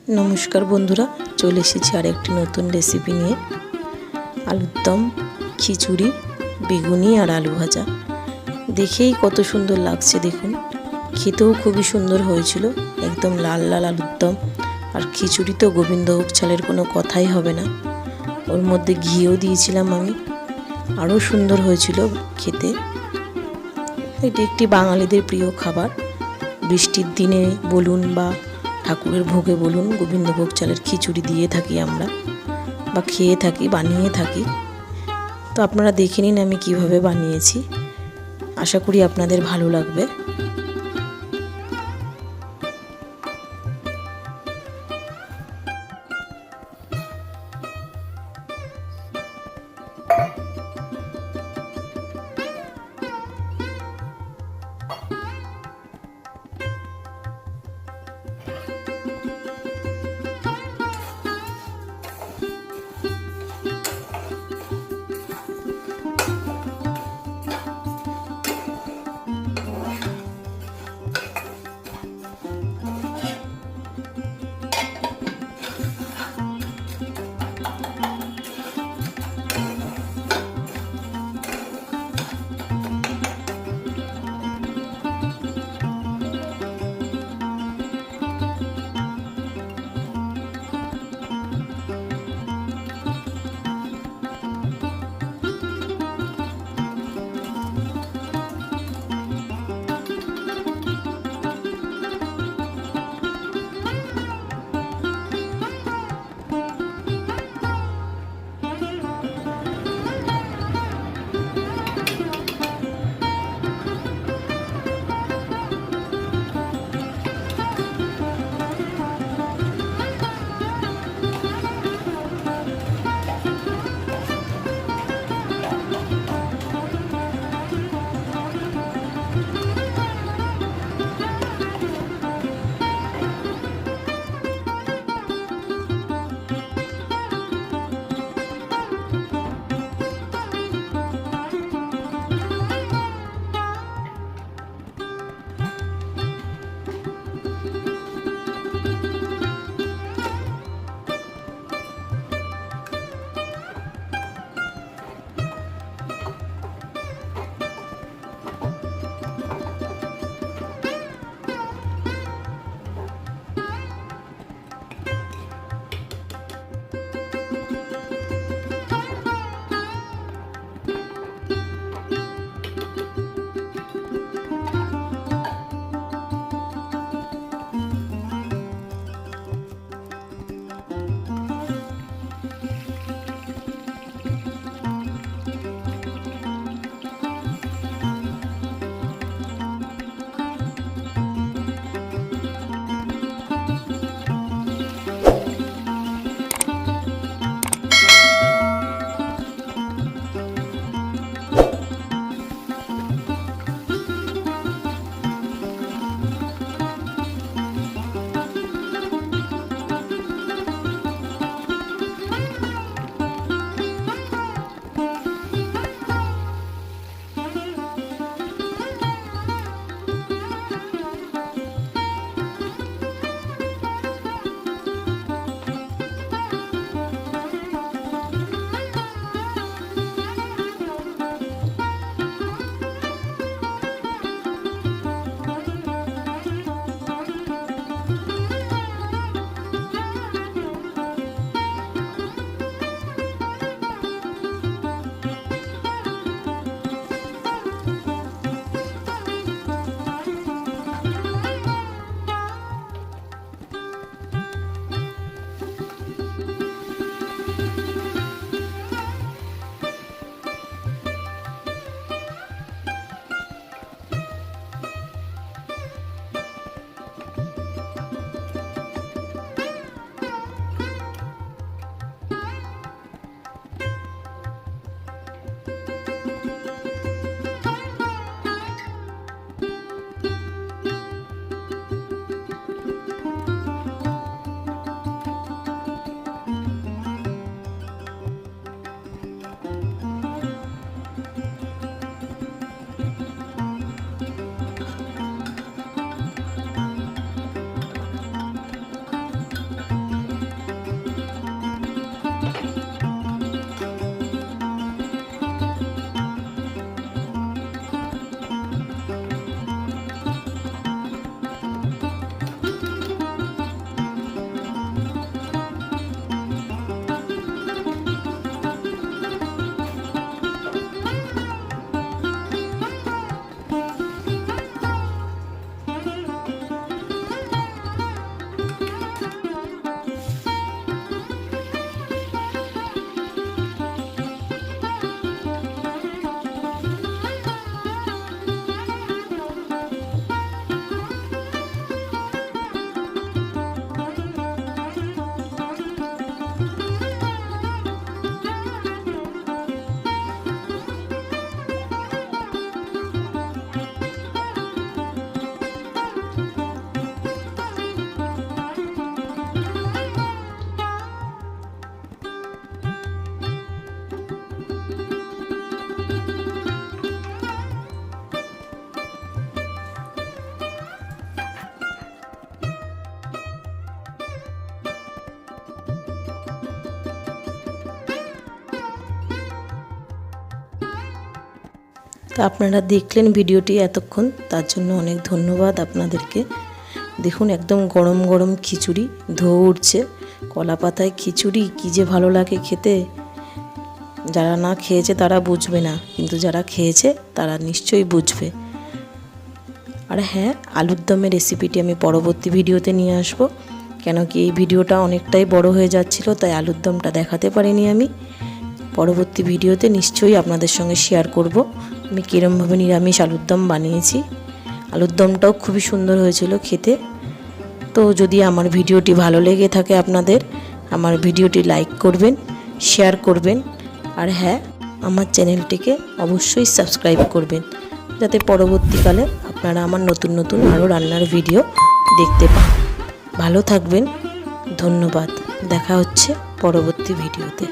नमस्कार बंधुरा चले एसेছি आरेकटी नतून रेसिपि निये आलुर दम खिचुड़ी बेगुनी और आलू भाजा देखेई कत सुंदर लागছে देखुन खेतेও খুবই সুন্দর হয়েছিল একদম লাল লাল আলুর দম আর খিচুড়ি তো গোবিন্দভোগ চালের কোনো কথাই হবে না ওর মধ্যে ঘিও দিয়েছিলাম আমি আরো সুন্দর হয়েছিল খেতে এটি একটি বাঙালিদের প্রিয় খাবার বৃষ্টির দিনে বলুন বা ঠাকুরের ভোগে বলুন গোবিন্দভোগ চালের খিচুড়ি দিয়ে থাকি আমরা বা খেয়ে থাকি বানিয়ে থাকি তো আপনারা দেখে নিন আমি কিভাবে বানিয়েছি আশা করি আপনাদের ভালো লাগবে। তো আপনারা দেখলেন ভিডিওটি এতক্ষণ, তার জন্য অনেক ধন্যবাদ আপনাদেরকে। দেখুন একদম গরম গরম খিচুড়ি ধোয়া উঠছে। কলা পাতায় খিচুড়ি কী যে ভালো লাগে খেতে। যারা না খেয়েছে তারা বুঝবে না, কিন্তু যারা খেয়েছে তারা নিশ্চয়ই বুঝবে। আর হ্যাঁ, আলুর দমের রেসিপিটি আমি পরবর্তী ভিডিওতে নিয়ে আসব, কেন কি এই ভিডিওটা অনেকটাই বড় হয়ে যাচ্ছিল, তাই আলুর দমটা দেখাতে পারিনি আমি। পরবর্তী ভিডিওতে নিশ্চয়ই আপনাদের সঙ্গে শেয়ার করব আমি কীরমভাবে নিরামিষ আলুর দম বানিয়েছি। আলুর দমটাও খুবই সুন্দর হয়েছিল খেতে। তো যদি আমার ভিডিওটি ভালো লেগে থাকে আপনাদের, আমার ভিডিওটি লাইক করবেন, শেয়ার করবেন, আর হ্যাঁ, আমার চ্যানেলটিকে অবশ্যই সাবস্ক্রাইব করবেন, যাতে পরবর্তীকালে আপনারা আমার নতুন নতুন আরও রান্নার ভিডিও দেখতে পান। ভালো থাকবেন, ধন্যবাদ। দেখা হচ্ছে পরবর্তী ভিডিওতে।